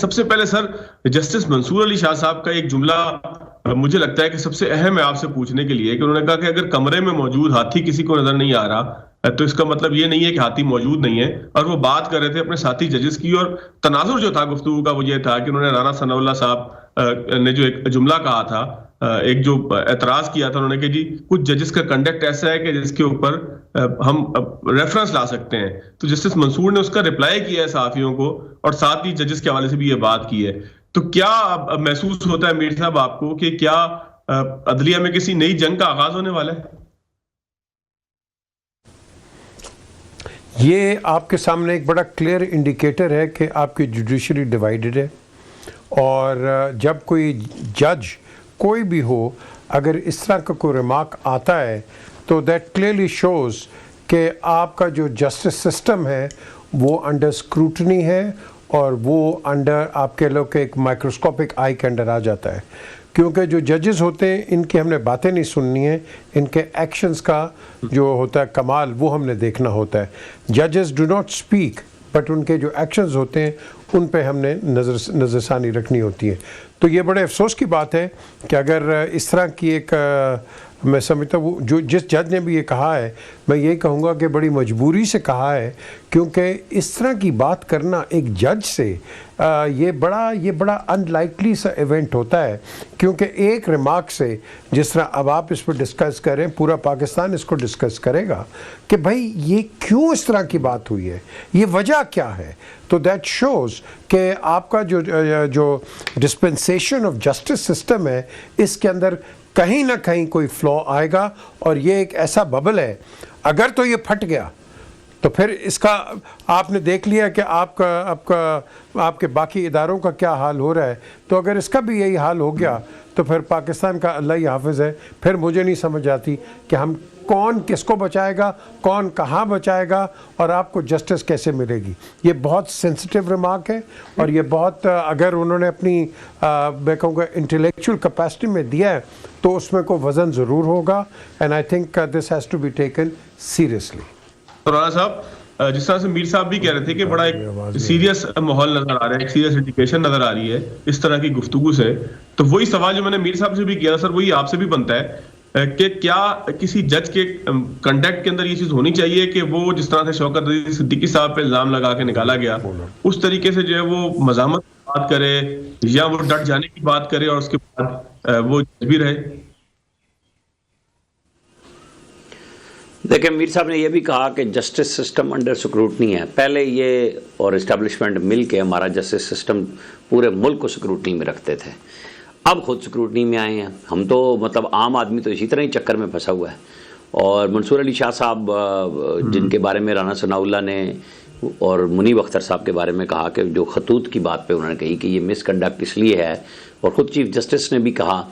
سب سے پہلے سر جسٹس منصور علی شاہ صاحب کا ایک جملہ مجھے لگتا ہے کہ سب سے اہم ہے آپ سے پوچھنے کے لیے، کہ انہوں نے کہا کہ اگر کمرے میں موجود ہاتھی کسی کو نظر نہیں آ رہا تو اس کا مطلب یہ نہیں ہے کہ ہاتھی موجود نہیں ہے. اور وہ بات کر رہے تھے اپنے ساتھی ججز کی، اور تناظر جو تھا گفتگو کا وہ یہ تھا کہ انہوں نے رانا ثناء اللہ صاحب نے جو ایک جملہ کہا تھا، ایک جو اعتراض کیا تھا انہوں نے کہ جی کچھ ججز کا کنڈکٹ ایسا ہے کہ جس کے اوپر ہم ریفرنس لا سکتے ہیں. تو جسٹس منصور نے اس کا رپلائی کیا ہے صحافیوں کو، اور ساتھ ہی ججز کے حوالے سے بھی یہ بات کی ہے. تو کیا محسوس ہوتا ہے میر صاحب آپ کو کہ کیا عدلیہ میں کسی نئی جنگ کا آغاز ہونے والا ہے؟ یہ آپ کے سامنے ایک بڑا کلیئر انڈیکیٹر ہے کہ آپ کی جوڈیشری ڈیوائیڈڈ ہے، اور جب کوئی جج کوئی بھی ہو اگر اس طرح کا کوئی ریمارک آتا ہے تو دیٹ کلیئرلی شوز کہ آپ کا جو جسٹس سسٹم ہے وہ انڈر اسکروٹنی ہے، اور وہ انڈر آپ کے لوگ کے ایک مائکروسکوپک آئی کے انڈر آ جاتا ہے. کیونکہ جو ججز ہوتے ہیں ان کی ہم نے باتیں نہیں سننی ہیں، ان کے ایکشنز کا جو ہوتا ہے کمال وہ ہم نے دیکھنا ہوتا ہے. ججز do not speak, but in کے جو ایکشنز ہوتے ہیں ان پہ ہم نے نظر ثانی رکھنی ہوتی ہے. تو یہ بڑے افسوس کی بات ہے کہ اگر اس طرح کی ایک میں سمجھتا ہوں جو جس جج نے بھی یہ کہا ہے، میں یہی کہوں گا کہ بڑی مجبوری سے کہا ہے، کیونکہ اس طرح کی بات کرنا ایک جج سے یہ بڑا ان لائکلی سا ایونٹ ہوتا ہے. کیونکہ ایک ریمارک سے، جس طرح اب آپ اس پہ ڈسکس کریں، پورا پاکستان اس کو ڈسکس کرے گا کہ بھائی یہ کیوں اس طرح کی بات ہوئی ہے، یہ وجہ کیا ہے. تو دیٹ شوز کہ آپ کا جو ڈسپنسیشن آف جسٹس سسٹم ہے اس کے اندر کہیں نہ کہیں کوئی فلو آئے گا. اور یہ ایک ایسا ببل ہے، اگر تو یہ پھٹ گیا تو پھر اس کا آپ نے دیکھ لیا کہ آپ کے باقی اداروں کا کیا حال ہو رہا ہے. تو اگر اس کا بھی یہی حال ہو گیا تو پھر پاکستان کا اللہ ہی حافظ ہے. پھر مجھے نہیں سمجھ آتی کہ ہم کون کس کو بچائے گا، کون کہاں بچائے گا، اور آپ کو جسٹس کیسے ملے گی. یہ بہت سینسٹیو ریمارک ہے، اور یہ بہت اگر انہوں نے اپنی میں کہوں گا انٹلیکچوئل کیپیسٹی میں دیا ہے تو اس میں کوئی وزن ضرور ہوگا. And I think this has to be taken seriously. Rana Sahib, جس طرح سے میر صاحب بھی کہہ رہے تھے کہ بڑا ایک سیریس ماحول نظر آ رہا ہے، ایک سیریس انڈیکیشن نظر آ رہی ہے اس طرح کی گفتگو سے. تو وہی سوال جو میں نے میر صاحب سے بھی کیا سر، وہی آپ سے بھی بنتا ہے کہ کیا کسی جج کے کنڈکٹ کے اندر یہ چیز ہونی چاہیے کہ وہ جس طرح سے شوکت عزیز صدیقی صاحب پہ الزام لگا کے نکالا گیا، اس طریقے سے جو ہے وہ مزاحمت بات کرے، یا وہ ڈٹ جانے کی بات کرے اور اس کے بعد وہ جج بھی رہے؟ دیکھیں، میر صاحب نے یہ بھی کہا کہ جسٹس سسٹم انڈر سکروٹنی ہے. پہلے یہ اور اسٹیبلشمنٹ مل کے ہمارا جسٹس سسٹم پورے ملک کو سکروٹنی میں رکھتے تھے. اب خود سکروٹنی میں آئے ہیں ہم. تو مطلب عام آدمی تو اسی طرح ہی چکر میں پھنسا ہوا ہے. اور منصور علی شاہ صاحب جن کے بارے میں رانا ثناء اللہ نے اور منیب اختر صاحب کے بارے میں کہا کہ جو خطوط کی بات پہ انہوں نے کہی کہ یہ مس کنڈکٹ اس لیے ہے، اور خود چیف جسٹس نے بھی کہا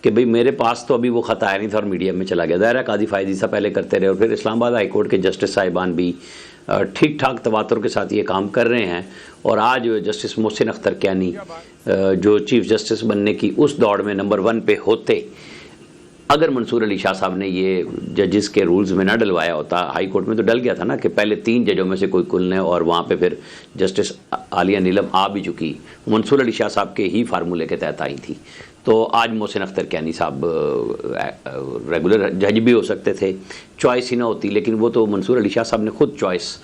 کہ بھئی میرے پاس تو ابھی وہ خط آیا نہیں تھا اور میڈیا میں چلا گیا. ظاہر ہے قاضی فائز عیسیٰ پہلے کرتے رہے، اور پھر اسلام آباد ہائی کورٹ کے جسٹس صاحبان بھی ٹھیک ٹھاک تواتر کے ساتھ یہ کام کر رہے ہیں. اور آج جسٹس محسن اختر کیانی جو چیف جسٹس بننے کی اس دوڑ میں نمبر 1 پہ ہوتے، اگر منصور علی شاہ صاحب نے یہ ججز کے رولز میں نہ ڈلوایا ہوتا، ہائی کورٹ میں تو ڈل گیا تھا نا کہ پہلے 3 ججوں میں سے کوئی کلنے، اور وہاں پہ پھر جسٹس عالیہ نیلم آ بھی چکی، منصور علی شاہ صاحب کے ہی فارمولے کے تحت آئی تھی. تو آج محسن اختر کیانی صاحب ریگولر جج بھی ہو سکتے تھے، چوائس ہی نہ ہوتی. لیکن وہ تو منصور علی شاہ صاحب نے خود چوائس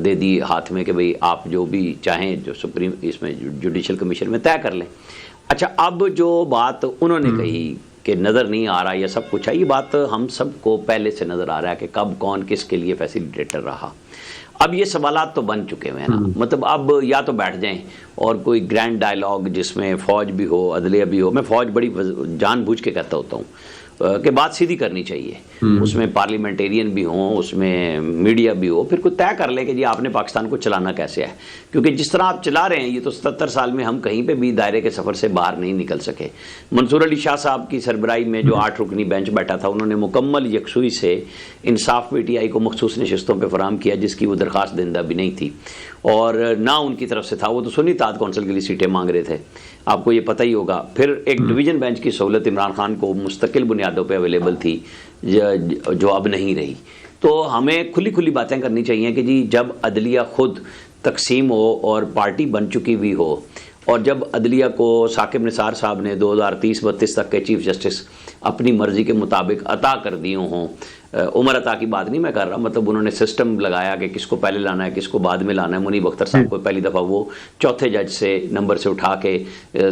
دے دی ہاتھ میں کہ بھئی آپ جو بھی چاہیں جو سپریم اس میں جوڈیشل کمیشن میں طے کر لیں. اچھا، اب جو بات انہوں نے کہی کہ نظر نہیں آ رہا یہ سب کچھ ہے، یہ بات ہم سب کو پہلے سے نظر آ رہا ہے کہ کب کون کس کے لیے فیسیلیٹیٹر رہا. اب یہ سوالات تو بن چکے ہوئے ہیں نا. مطلب اب یا تو بیٹھ جائیں اور کوئی گرینڈ ڈائلاگ جس میں فوج بھی ہو، عدلیہ بھی ہو. میں فوج بڑی جان بوجھ کے کہتا ہوتا ہوں کہ بات سیدھی کرنی چاہیے، اس میں پارلیمنٹیرین بھی ہوں، اس میں میڈیا بھی ہو، پھر کوئی طے کر لے کہ جی آپ نے پاکستان کو چلانا کیسے ہے. کیونکہ جس طرح آپ چلا رہے ہیں یہ تو 77 سال میں ہم کہیں پہ بھی دائرے کے سفر سے باہر نہیں نکل سکے. منصور علی شاہ صاحب کی سربراہی میں جو 8 رکنی بینچ بیٹھا تھا، انہوں نے مکمل یکسوئی سے انصاف پی ٹی آئی کو مخصوص نشستوں پہ فراہم کیا جس کی وہ درخواست دہندہ بھی نہیں تھی، اور نہ ان کی طرف سے تھا. وہ تو سنی اتحاد کونسل کے لیے سیٹیں مانگ رہے تھے، آپ کو یہ پتہ ہی ہوگا. پھر ایک ڈویژن بینچ کی سہولت عمران خان کو مستقل بنیادوں پہ اویلیبل تھی جو اب نہیں رہی. تو ہمیں کھلی کھلی باتیں کرنی چاہیے کہ جی جب عدلیہ خود تقسیم ہو اور پارٹی بن چکی ہوئی ہو اور جب عدلیہ کو ثاقب نثار صاحب نے 2030-32 تک کے چیف جسٹس اپنی مرضی کے مطابق عطا کر دیے ہوں، عمر عطا کی بات نہیں میں کر رہا، مطلب انہوں نے سسٹم لگایا کہ کس کو پہلے لانا ہے کس کو بعد میں لانا ہے. منیب اختر صاحب کو پہلی دفعہ وہ چوتھے جج سے نمبر سے اٹھا کے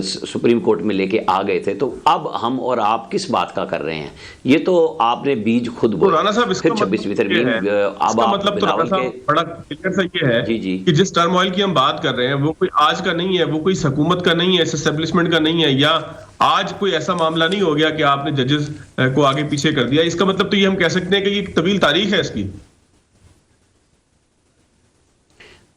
سپریم کورٹ میں لے کے آ گئے تھے. تو اب ہم اور آپ کس بات کا کر رہے ہیں؟ یہ تو آپ نے بیج خود بولا. پھر 26ویں ترمیم اب آپ بلاول کے بڑا کلیئر سا یہ ہے جی کہ جس ٹرم آئل کی ہم بات کر رہے ہیں وہ کوئی آج کا نہیں ہے، وہ کوئی حکومت کا نہیں ہے، اسٹیبلشمنٹ کا نہیں ہے، یا آج کوئی ایسا معاملہ نہیں ہو گیا کہ آپ نے ججز کو آگے پیچھے کر دیا. اس کا مطلب تو یہ ہم کہہ سکتے ہیں کہ یہ طویل تاریخ ہے اس کی.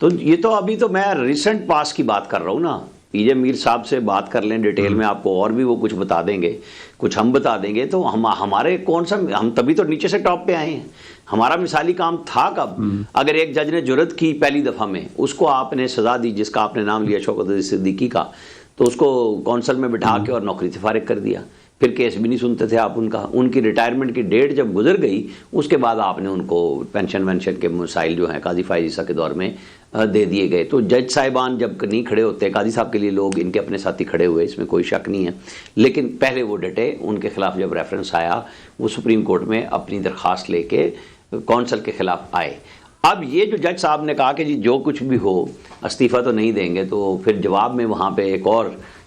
تو یہ تو ابھی تو میں ریسنٹ پاس کی بات کر رہا ہوں نا. پی جے میر صاحب سے بات کر لیں ڈیٹیل میں، آپ کو اور بھی وہ کچھ بتا دیں گے، کچھ ہم بتا دیں گے. تو ہمارے کون سا، ہم تبھی تو نیچے سے ٹاپ پہ آئے ہیں. ہمارا مثالی کام تھا کب؟ اگر ایک جج نے جرت کی پہلی دفعہ میں، اس کو آپ نے سزا دی، جس کا آپ نے نام لیا شوکت عزیز صدیقی کا، تو اس کو کونسل میں بٹھا کے اور نوکری سے فارغ کر دیا. پھر کیس بھی نہیں سنتے تھے آپ ان کا. ان کی ریٹائرمنٹ کی ڈیٹ جب گزر گئی اس کے بعد آپ نے ان کو پینشن وینشن کے مسائل جو ہیں قاضی فائز عیسیٰ کے دور میں دے دیے گئے. تو جج صاحبان جب نہیں کھڑے ہوتے، قاضی صاحب کے لیے لوگ ان کے اپنے ساتھی کھڑے ہوئے، اس میں کوئی شک نہیں ہے، لیکن پہلے وہ ڈٹے. ان کے خلاف جب ریفرنس آیا وہ سپریم کورٹ میں اپنی درخواست لے کے کونسل کے خلاف آئے. اب یہ جو جج صاحب نے کہا کہ جی جو کچھ بھی ہو استعفیٰ تو نہیں دیں گے، تو پھر جواب میں وہاں پہ ایک اور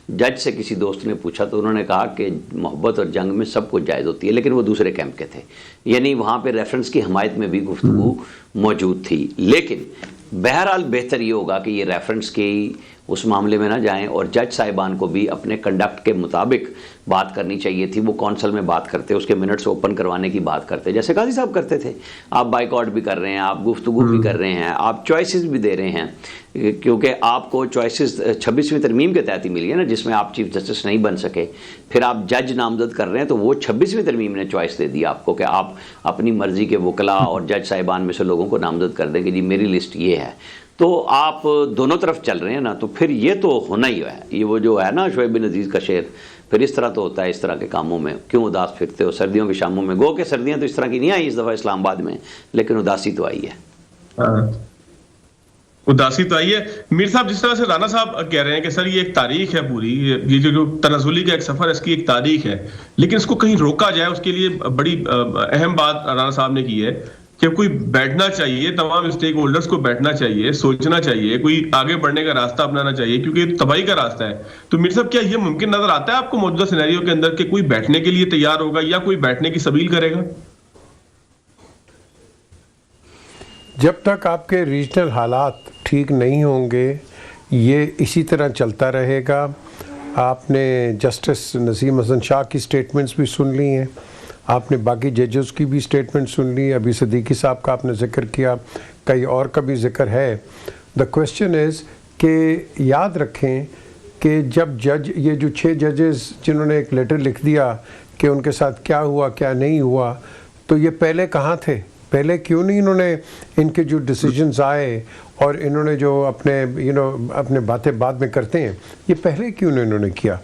جج سے کسی دوست نے پوچھا تو انہوں نے کہا کہ محبت اور جنگ میں سب کچھ جائز ہوتی ہے، لیکن وہ دوسرے کیمپ کے تھے. یعنی وہاں پہ ریفرنس کی حمایت میں بھی گفتگو موجود تھی. لیکن بہرحال بہتر یہ ہوگا کہ یہ ریفرنس کی اس معاملے میں نہ جائیں، اور جج صاحبان کو بھی اپنے کنڈکٹ کے مطابق بات کرنی چاہیے تھی. وہ کونسل میں بات کرتے، اس کے منٹس اوپن کروانے کی بات کرتے جیسے قاضی صاحب کرتے تھے. آپ بائیکاٹ بھی کر رہے ہیں، آپ گفتگو بھی کر رہے ہیں، آپ چوائسز بھی دے رہے ہیں، کیونکہ آپ کو چوائسز 26ویں ترمیم کے تحت ہی ملی ہے نا، جس میں آپ چیف جسٹس نہیں بن سکے. پھر آپ جج نامزد کر رہے ہیں، تو وہ 26ویں ترمیم نے چوائس دے دی آپ کو کہ آپ اپنی مرضی کے وکلاء اور جج صاحبان میں سے لوگوں کو نامزد کر دیں کہ جی میری لسٹ یہ ہے. تو آپ دونوں طرف چل رہے ہیں نا. تو پھر یہ تو ہونا ہی ہے. یہ وہ جو ہے نا شعیب بن عزیز کا شعر، پھر اس طرح تو ہوتا ہے اس طرح کے کاموں میں کیوں اداس پھرتے ہو سردیوں کی شاموں میں. گو کہ سردیاں تو اس طرح کی نہیں آئی اس دفعہ اسلام آباد میں، لیکن اداسی تو آئی ہے. اداسی تو آئی ہے. میر صاحب جس طرح سے رانا صاحب کہہ رہے ہیں کہ سر یہ ایک تاریخ ہے پوری، یہ جو تنزلی کا ایک سفر ہے اس کی ایک تاریخ ہے، لیکن اس کو کہیں روکا جائے، اس کے لیے بڑی اہم بات رانا صاحب نے کی ہے کہ کوئی بیٹھنا چاہیے، تمام اسٹیک ہولڈرز کو بیٹھنا چاہیے، سوچنا چاہیے، کوئی آگے بڑھنے کا راستہ اپنانا چاہیے، کیونکہ یہ تباہی کا راستہ ہے. تو میر صاحب کیا یہ ممکن نظر آتا ہے آپ کو موجودہ سینیریو کے اندر کہ کوئی بیٹھنے کے لیے تیار ہوگا یا کوئی بیٹھنے کی سبیل کرے گا؟ جب تک آپ کے ریجنل حالات ٹھیک نہیں ہوں گے یہ اسی طرح چلتا رہے گا. آپ نے جسٹس نسیم حسن شاہ کی سٹیٹمنٹس بھی سن لی ہیں، آپ نے باقی ججز کی بھی سٹیٹمنٹ سن لی. ابھی صدیقی صاحب کا آپ نے ذکر کیا، کئی اور کا بھی ذکر ہے. دا کویسچن از کہ یاد رکھیں کہ جب جج، یہ جو 6 ججز جنہوں نے ایک لیٹر لکھ دیا کہ ان کے ساتھ کیا ہوا کیا نہیں ہوا، تو یہ پہلے کہاں تھے؟ پہلے کیوں نہیں انہوں نے ان کے جو ڈیسیجنز آئے اور انہوں نے جو اپنے اپنے باتیں بعد میں کرتے ہیں، یہ پہلے کیوں نہیں انہوں نے کیا؟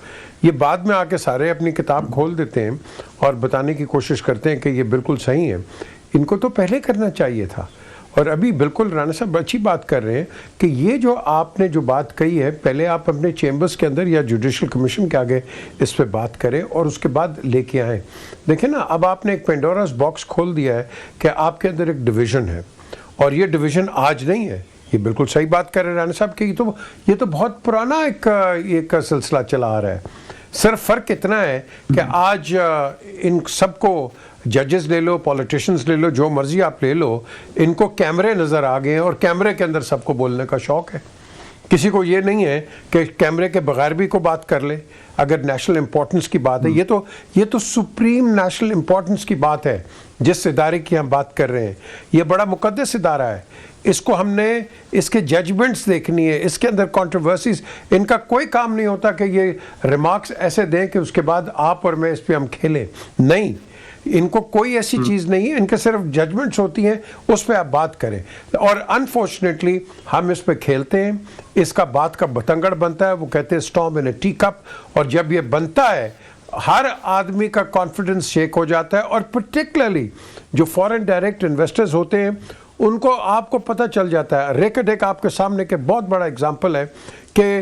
یہ بعد میں آ کے سارے اپنی کتاب کھول دیتے ہیں اور بتانے کی کوشش کرتے ہیں کہ یہ بالکل صحیح ہے. ان کو تو پہلے کرنا چاہیے تھا. اور ابھی بالکل رانا صاحب اچھی بات کر رہے ہیں کہ یہ جو آپ نے جو بات کہی ہے، پہلے آپ اپنے چیمبرز کے اندر یا جوڈیشل کمیشن کے آگے اس پہ بات کریں اور اس کے بعد لے کے آئیں. دیکھیں نا، اب آپ نے ایک پینڈوراز باکس کھول دیا ہے کہ آپ کے اندر ایک ڈویژن ہے، اور یہ ڈویژن آج نہیں ہے. یہ بالکل صحیح بات کر رہے ہیں رانا صاحب کہ یہ تو بہت پرانا ایک سلسلہ چلا آ رہا ہے. صرف فرق اتنا ہے کہ آج ان سب کو، ججز لے لو، پولیٹیشنز لے لو، جو مرضی آپ لے لو، ان کو کیمرے نظر آ گئے ہیں اور کیمرے کے اندر سب کو بولنے کا شوق ہے. کسی کو یہ نہیں ہے کہ کیمرے کے بغیر بھی کو بات کر لے اگر نیشنل امپورٹنس کی بات ہے. یہ تو سپریم نیشنل امپورٹنس کی بات ہے جس ادارے کی ہم بات کر رہے ہیں. یہ بڑا مقدس ادارہ ہے. اس کو ہم نے اس کے ججمنٹس دیکھنی ہے، اس کے اندر کنٹروورسیز. ان کا کوئی کام نہیں ہوتا کہ یہ ریمارکس ایسے دیں کہ اس کے بعد آپ اور میں اس پہ ہم کھیلیں. نہیں، ان کو کوئی ایسی چیز نہیں ہے. ان کے صرف ججمنٹس ہوتی ہیں، اس پہ آپ بات کریں. اور انفارچونیٹلی ہم اس پہ کھیلتے ہیں. اس کا بات کا بتنگڑ بنتا ہے. وہ کہتے ہیں storm in A T cup. اور جب یہ بنتا ہے ہر آدمی کا کانفیڈنس شیک ہو جاتا ہے. اور پرٹیکولرلی جو فورن ڈائریکٹ انویسٹرز ہوتے ہیں ان کو، آپ کو پتہ چل جاتا ہے. ریکڈ ایک آپ کے سامنے کے بہت بڑا اگزامپل ہے کہ